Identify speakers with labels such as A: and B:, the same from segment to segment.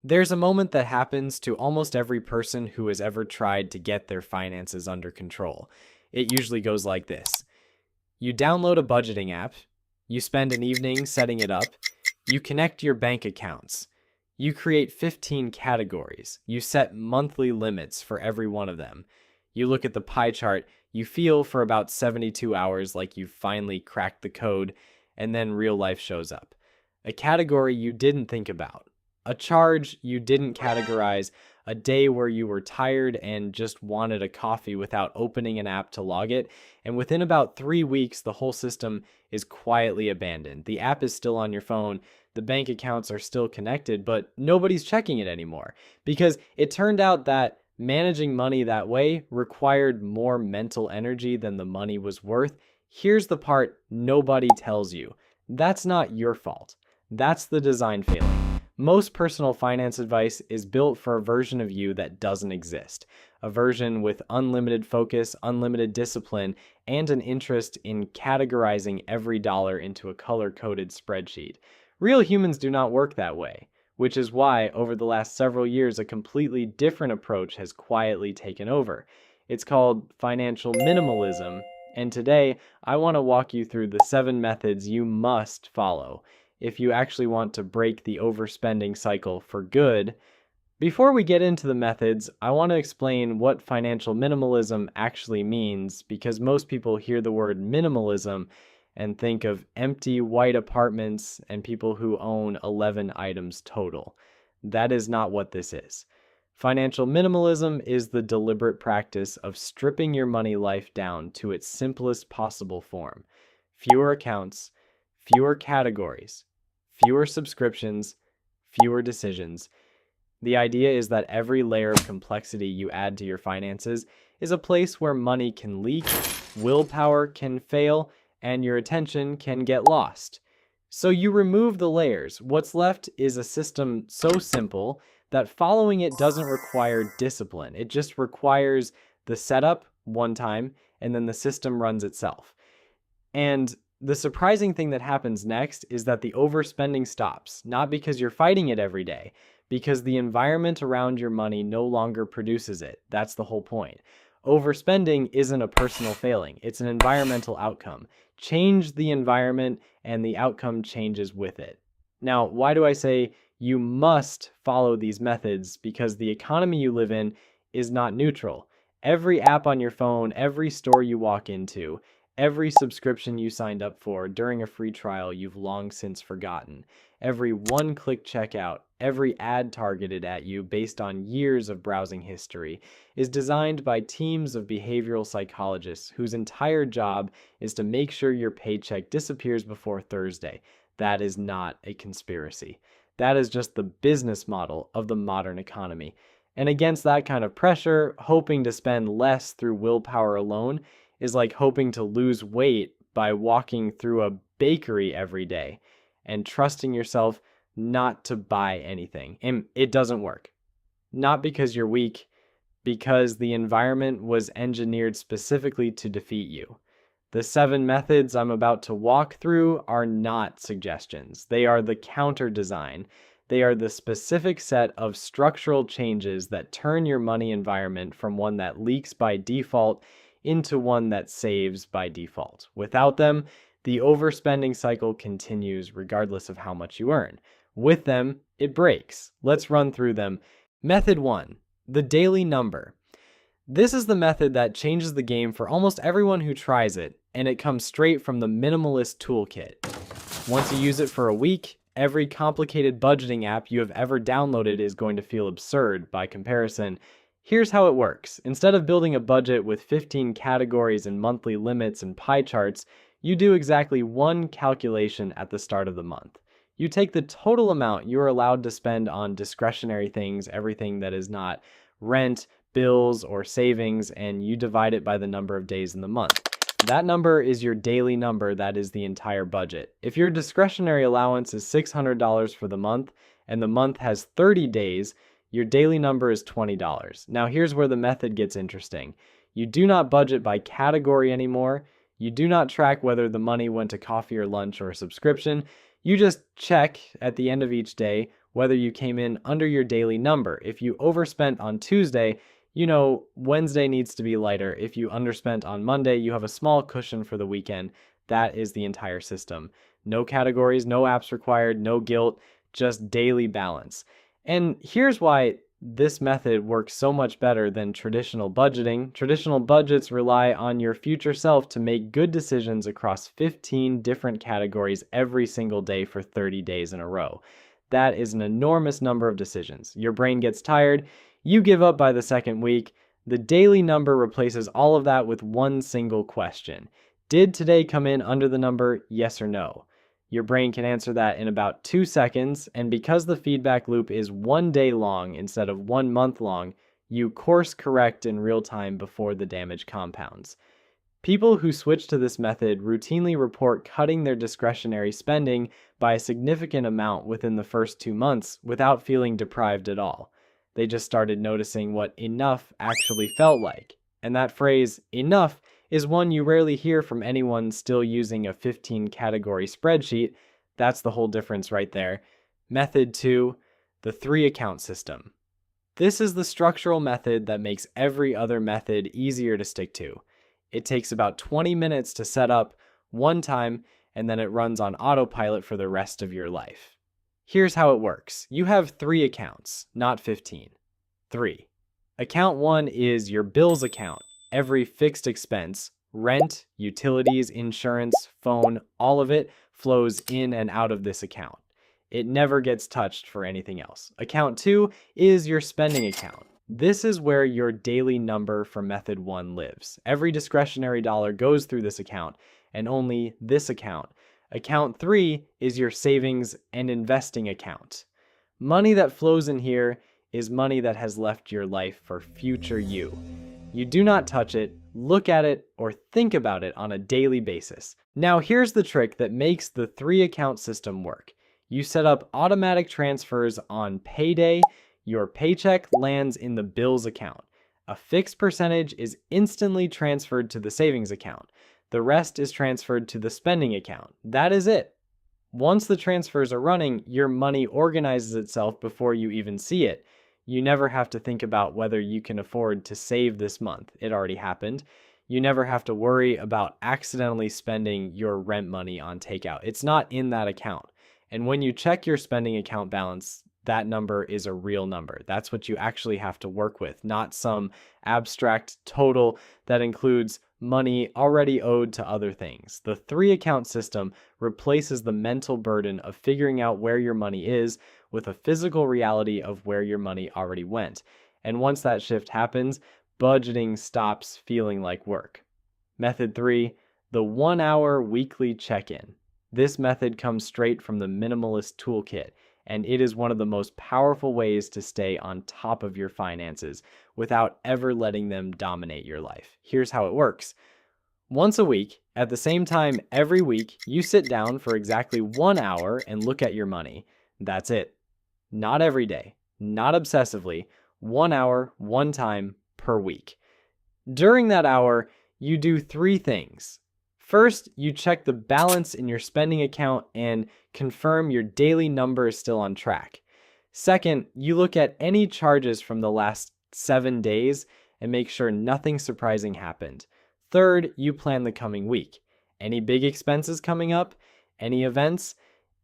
A: There's a moment that happens to almost every person who has ever tried to get their finances under control. It usually goes like this. You download a budgeting app, you spend an evening setting it up, you connect your bank accounts, you create 15 categories, you set monthly limits for every one of them. You look at the pie chart, you feel for about 72 hours like you've finally cracked the code, and then real life shows up. A category you didn't think about, a charge you didn't categorize, a day where you were tired and just wanted a coffee without opening an app to log it, and within about 3 weeks, the whole system is quietly abandoned. The app is still on your phone, the bank accounts are still connected, but nobody's checking it anymore because it turned out that managing money that way required more mental energy than the money was worth. Here's the part nobody tells you. That's not your fault. That's the design failing. Most personal finance advice is built for a version of you that doesn't exist. A version with unlimited focus, unlimited discipline, and an interest in categorizing every dollar into a color-coded spreadsheet. Real humans do not work that way, which is why over the last several years a completely different approach has quietly taken over. It's called financial minimalism, and today I want to walk you through the 7 methods you must follow if you actually want to break the overspending cycle for good. Before we get into the methods, I want to explain what financial minimalism actually means because most people hear the word minimalism and think of empty white apartments and people who own 11 items total. That is not what this is. Financial minimalism is the deliberate practice of stripping your money life down to its simplest possible form. Fewer accounts, fewer categories, fewer subscriptions, fewer decisions. The idea is that every layer of complexity you add to your finances is a place where money can leak, willpower can fail, and your attention can get lost. So you remove the layers. What's left is a system so simple that following it doesn't require discipline. It just requires the setup one time, and then the system runs itself. And the surprising thing that happens next is that the overspending stops, not because you're fighting it every day, because the environment around your money no longer produces it. That's the whole point. Overspending isn't a personal failing, it's an environmental outcome. Change the environment and the outcome changes with it. Now, why do I say you must follow these methods? Because the economy you live in is not neutral. Every app on your phone, every store you walk into, every subscription you signed up for during a free trial you've long since forgotten, every one-click checkout, every ad targeted at you based on years of browsing history is designed by teams of behavioral psychologists whose entire job is to make sure your paycheck disappears before Thursday. That is not a conspiracy. That is just the business model of the modern economy. And against that kind of pressure, hoping to spend less through willpower alone is like hoping to lose weight by walking through a bakery every day and trusting yourself not to buy anything. And it doesn't work. Not because you're weak, because the environment was engineered specifically to defeat you. The 7 methods I'm about to walk through are not suggestions. They are the counter design. They are the specific set of structural changes that turn your money environment from one that leaks by default into one that saves by default. Without them, the overspending cycle continues regardless of how much you earn. With them, it breaks. Let's run through them. Method 1, the daily number. This is the method that changes the game for almost everyone who tries it, and it comes straight from the minimalist toolkit. Once you use it for a week, every complicated budgeting app you have ever downloaded is going to feel absurd by comparison. Here's how it works. Instead of building a budget with 15 categories and monthly limits and pie charts, you do exactly one calculation at the start of the month. You take the total amount you are allowed to spend on discretionary things, everything that is not rent, bills, or savings, and you divide it by the number of days in the month. That number is your daily number. That is the entire budget. If your discretionary allowance is $600 for the month and the month has 30 days, your daily number is $20. Now here's where the method gets interesting. You do not budget by category anymore. You do not track whether the money went to coffee or lunch or a subscription. You just check at the end of each day whether you came in under your daily number. If you overspent on Tuesday, you know Wednesday needs to be lighter. If you underspent on Monday, you have a small cushion for the weekend. That is the entire system. No categories, no apps required, no guilt, just daily balance. And here's why this method works so much better than traditional budgeting. Traditional budgets rely on your future self to make good decisions across 15 different categories every single day for 30 days in a row. That is an enormous number of decisions. Your brain gets tired, you give up by the second week. The daily number replaces all of that with one single question. Did today come in under the number, yes or no? Your brain can answer that in about 2 seconds, and because the feedback loop is 1 day long instead of 1 month long, you course correct in real time before the damage compounds. People who switch to this method routinely report cutting their discretionary spending by a significant amount within the first 2 months without feeling deprived at all. They just started noticing what enough actually felt like. And that phrase, enough, is one you rarely hear from anyone still using a 15-category spreadsheet. That's the whole difference right there. Method 2, the 3-account system. This is the structural method that makes every other method easier to stick to. It takes about 20 minutes to set up one time, and then it runs on autopilot for the rest of your life. Here's how it works. You have 3 accounts, not 15. 3. Account 1 is your bills account. Every fixed expense, rent, utilities, insurance, phone, all of it flows in and out of this account. It never gets touched for anything else. Account 2 is your spending account. This is where your daily number for method 1 lives. Every discretionary dollar goes through this account, and only this account. Account 3 is your savings and investing account. Money that flows in here is money that has left your life for future you. You do not touch it, look at it, or think about it on a daily basis. Now here's the trick that makes the 3-account system work. You set up automatic transfers on payday. Your paycheck lands in the bills account. A fixed percentage is instantly transferred to the savings account. The rest is transferred to the spending account. That is it. Once the transfers are running, your money organizes itself before you even see it. You never have to think about whether you can afford to save this month. It already happened. You never have to worry about accidentally spending your rent money on takeout. It's not in that account. And when you check your spending account balance, that number is a real number. That's what you actually have to work with, not some abstract total that includes money already owed to other things. The 3-account system replaces the mental burden of figuring out where your money is with a physical reality of where your money already went. And once that shift happens, budgeting stops feeling like work. Method 3, the 1-hour weekly check-in. This method comes straight from the Minimalist Toolkit, and it is one of the most powerful ways to stay on top of your finances without ever letting them dominate your life. Here's how it works. Once a week, at the same time every week, you sit down for exactly 1 hour and look at your money. That's it. Not every day, not obsessively, 1 hour, one time per week. During that hour, you do 3 things. First, you check the balance in your spending account and confirm your daily number is still on track. Second, you look at any charges from the last 7 days and make sure nothing surprising happened. Third, you plan the coming week. Any big expenses coming up? Any events?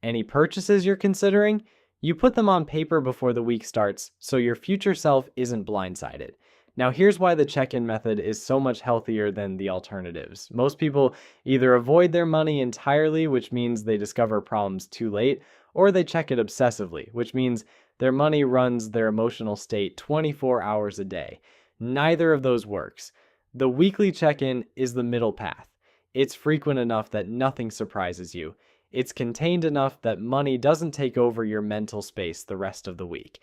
A: Any purchases you're considering? You put them on paper before the week starts so your future self isn't blindsided. Now here's why the check-in method is so much healthier than the alternatives. Most people either avoid their money entirely, which means they discover problems too late, or they check it obsessively, which means their money runs their emotional state 24 hours a day. Neither of those works. The weekly check-in is the middle path. It's frequent enough that nothing surprises you. It's contained enough that money doesn't take over your mental space the rest of the week.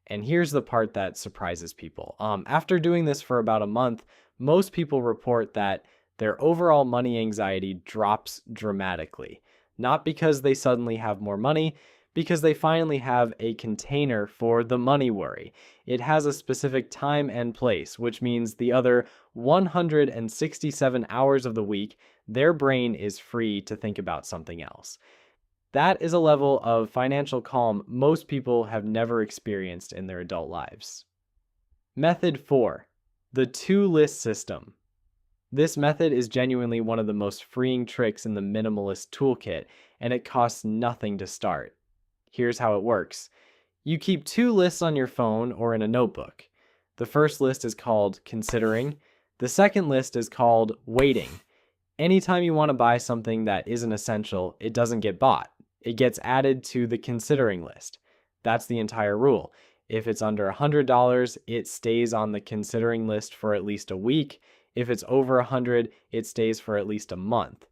A: And here's the part that surprises people. After doing this for about a month, most people report that their overall money anxiety drops dramatically. Not because they suddenly have more money, because they finally have a container for the money worry. It has a specific time and place, which means the other 167 hours of the week, their brain is free to think about something else. That is a level of financial calm most people have never experienced in their adult lives. Method 4, the two-list system. This method is genuinely one of the most freeing tricks in the minimalist toolkit, and it costs nothing to start. Here's how it works. You keep two lists on your phone or in a notebook. The first list is called considering. The second list is called waiting. Anytime you want to buy something that isn't essential, it doesn't get bought. It gets added to the considering list. That's the entire rule. If it's under $100, it stays on the considering list for at least a week. If it's over 100, it stays for at least a month.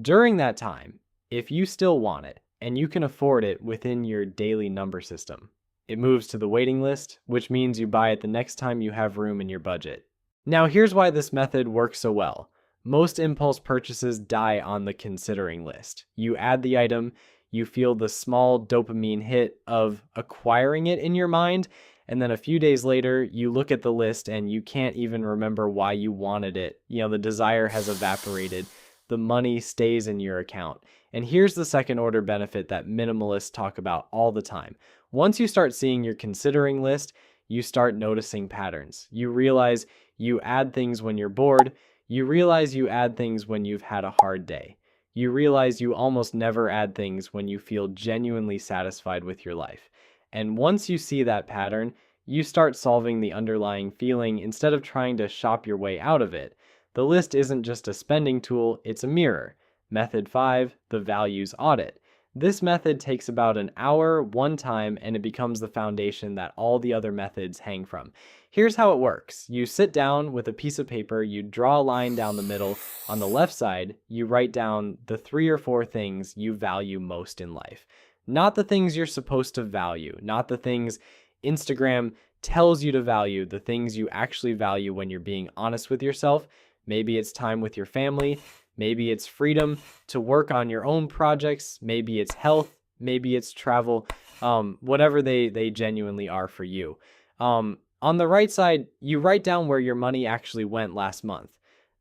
A: During that time, if you still want it and you can afford it within your daily number system, it moves to the waiting list, which means you buy it the next time you have room in your budget. Now, here's why this method works so well. Most impulse purchases die on the considering list. You add the item, you feel the small dopamine hit of acquiring it in your mind, and then a few days later, you look at the list and you can't even remember why you wanted it. The desire has evaporated. The money stays in your account. And here's the second order benefit that minimalists talk about all the time. Once you start seeing your considering list, you start noticing patterns. You realize you add things when you're bored. You realize you add things when you've had a hard day. You realize you almost never add things when you feel genuinely satisfied with your life. And once you see that pattern, you start solving the underlying feeling instead of trying to shop your way out of it. The list isn't just a spending tool, it's a mirror. Method 5, the values audit. This method takes about an hour, one time, and it becomes the foundation that all the other methods hang from. Here's how it works. You sit down with a piece of paper, you draw a line down the middle. On the left side, you write down the 3 or 4 things you value most in life. Not the things you're supposed to value, not the things Instagram tells you to value, the things you actually value when you're being honest with yourself. Maybe it's time with your family. Maybe it's freedom to work on your own projects. Maybe it's health. Maybe it's travel. Whatever they genuinely are for you. On the right side, you write down where your money actually went last month,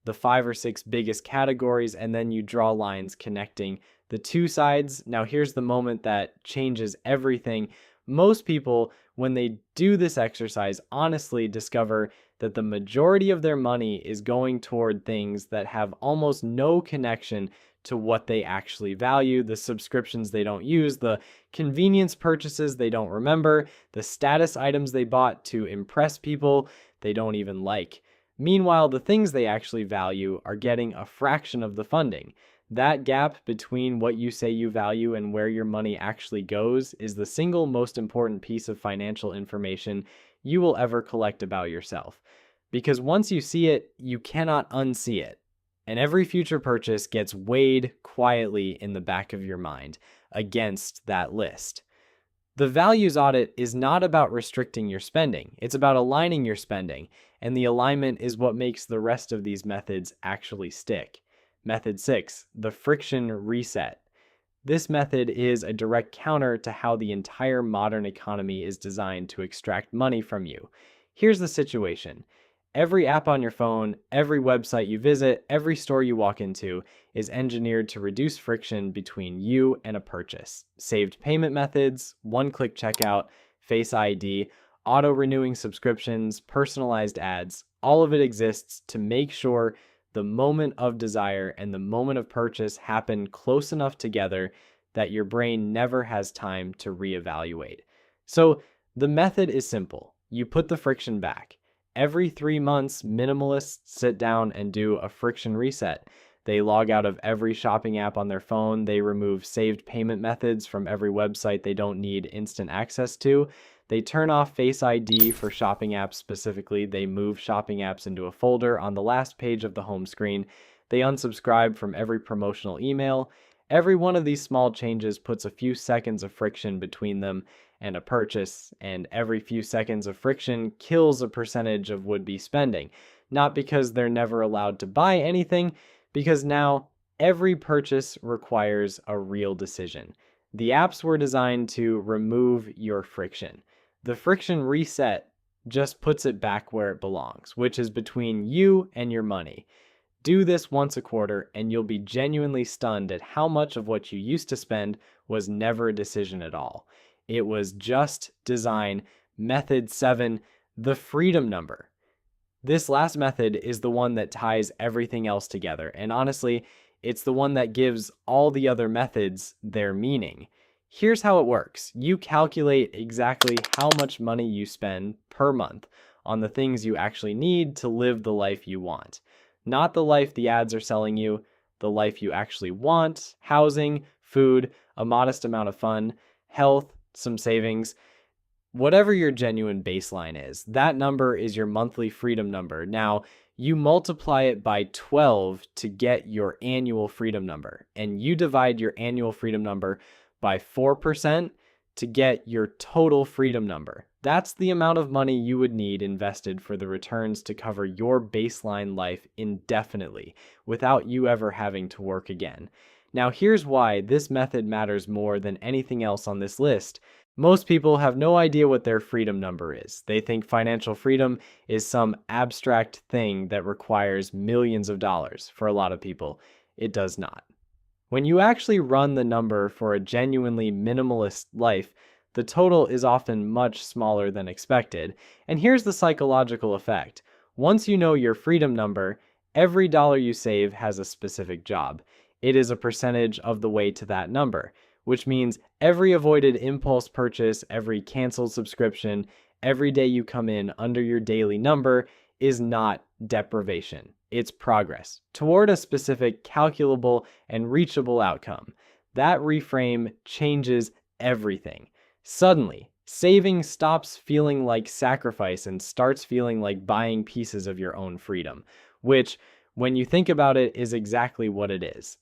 A: the 5 or 6 biggest categories, and then you draw lines connecting the two sides. Now, here's the moment that changes everything. Most people, when they do this exercise, honestly discover that the majority of their money is going toward things that have almost no connection to what they actually value, the subscriptions they don't use, the convenience purchases they don't remember, the status items they bought to impress people they don't even like. Meanwhile, the things they actually value are getting a fraction of the funding. That gap between what you say you value and where your money actually goes is the single most important piece of financial information you will ever collect about yourself. Because once you see it, you cannot unsee it. And every future purchase gets weighed quietly in the back of your mind against that list. The values audit is not about restricting your spending. It's about aligning your spending. And the alignment is what makes the rest of these methods actually stick. Method 6, the friction reset. This method is a direct counter to how the entire modern economy is designed to extract money from you. Here's the situation. Every app on your phone, every website you visit, every store you walk into is engineered to reduce friction between you and a purchase. Saved payment methods, one-click checkout, Face ID, auto-renewing subscriptions, personalized ads, all of it exists to make sure the moment of desire and the moment of purchase happen close enough together that your brain never has time to reevaluate. So the method is simple. You put the friction back. Every 3 months, minimalists sit down and do a friction reset. They log out of every shopping app on their phone. They remove saved payment methods from every website they don't need instant access to. They turn off Face ID for shopping apps specifically. They move shopping apps into a folder on the last page of the home screen. They unsubscribe from every promotional email. Every one of these small changes puts a few seconds of friction between them and a purchase, and every few seconds of friction kills a percentage of would-be spending. Not because they're never allowed to buy anything, because now every purchase requires a real decision. The apps were designed to remove your friction. The friction reset just puts it back where it belongs, which is between you and your money. Do this once a quarter, and you'll be genuinely stunned at how much of what you used to spend was never a decision at all. It was just design. Method 7, the freedom number. This last method is the one that ties everything else together, and honestly, it's the one that gives all the other methods their meaning. Here's how it works. You calculate exactly how much money you spend per month on the things you actually need to live the life you want. Not the life the ads are selling you, the life you actually want: housing, food, a modest amount of fun, health, some savings. Whatever your genuine baseline is, that number is your monthly freedom number. Now, you multiply it by 12 to get your annual freedom number, and you divide your annual freedom number by 4% to get your total freedom number. That's the amount of money you would need invested for the returns to cover your baseline life indefinitely, without you ever having to work again. Now, here's why this method matters more than anything else on this list. Most people have no idea what their freedom number is. They think financial freedom is some abstract thing that requires millions of dollars. For a lot of people, it does not. When you actually run the number for a genuinely minimalist life, the total is often much smaller than expected. And here's the psychological effect. Once you know your freedom number, every dollar you save has a specific job. It is a percentage of the way to that number, which means every avoided impulse purchase, every canceled subscription, every day you come in under your daily number is not deprivation. It's progress toward a specific calculable and reachable outcome. That reframe changes everything. Suddenly, saving stops feeling like sacrifice and starts feeling like buying pieces of your own freedom, which, when you think about it, is exactly what it is.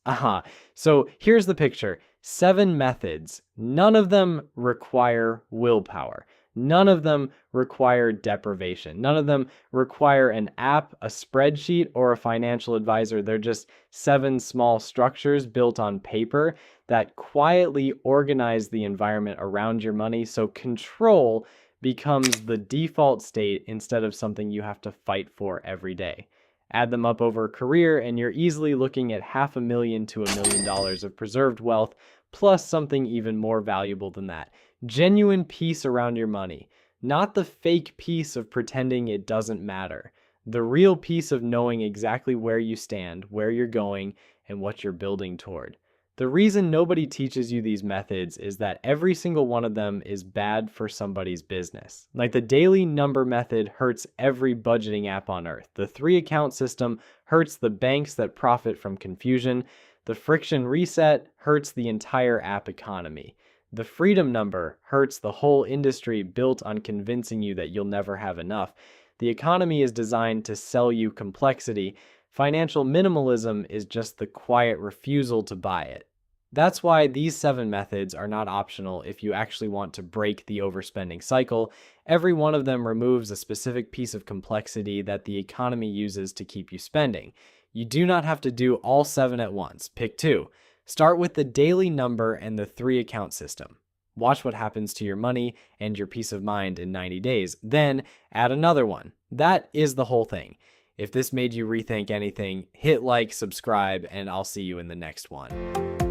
A: So here's the picture. 7 methods. None of them require willpower. None of them require deprivation. None of them require an app, a spreadsheet, or a financial advisor. They're just 7 small structures built on paper that quietly organize the environment around your money so control becomes the default state instead of something you have to fight for every day. Add them up over a career, and you're easily looking at $500,000 to $1 million of preserved wealth, plus something even more valuable than that. Genuine peace around your money. Not the fake peace of pretending it doesn't matter. The real peace of knowing exactly where you stand, where you're going, and what you're building toward. The reason nobody teaches you these methods is that every single one of them is bad for somebody's business. Like the daily number method hurts every budgeting app on earth. The 3-account system hurts the banks that profit from confusion. The friction reset hurts the entire app economy. The freedom number hurts the whole industry built on convincing you that you'll never have enough. The economy is designed to sell you complexity. Financial minimalism is just the quiet refusal to buy it. That's why these 7 methods are not optional if you actually want to break the overspending cycle. Every one of them removes a specific piece of complexity that the economy uses to keep you spending. You do not have to do all 7 at once. Pick 2. Start with the daily number and the 3-account system. Watch what happens to your money and your peace of mind in 90 days. Then add another one. That is the whole thing. If this made you rethink anything, hit like, subscribe, and I'll see you in the next one.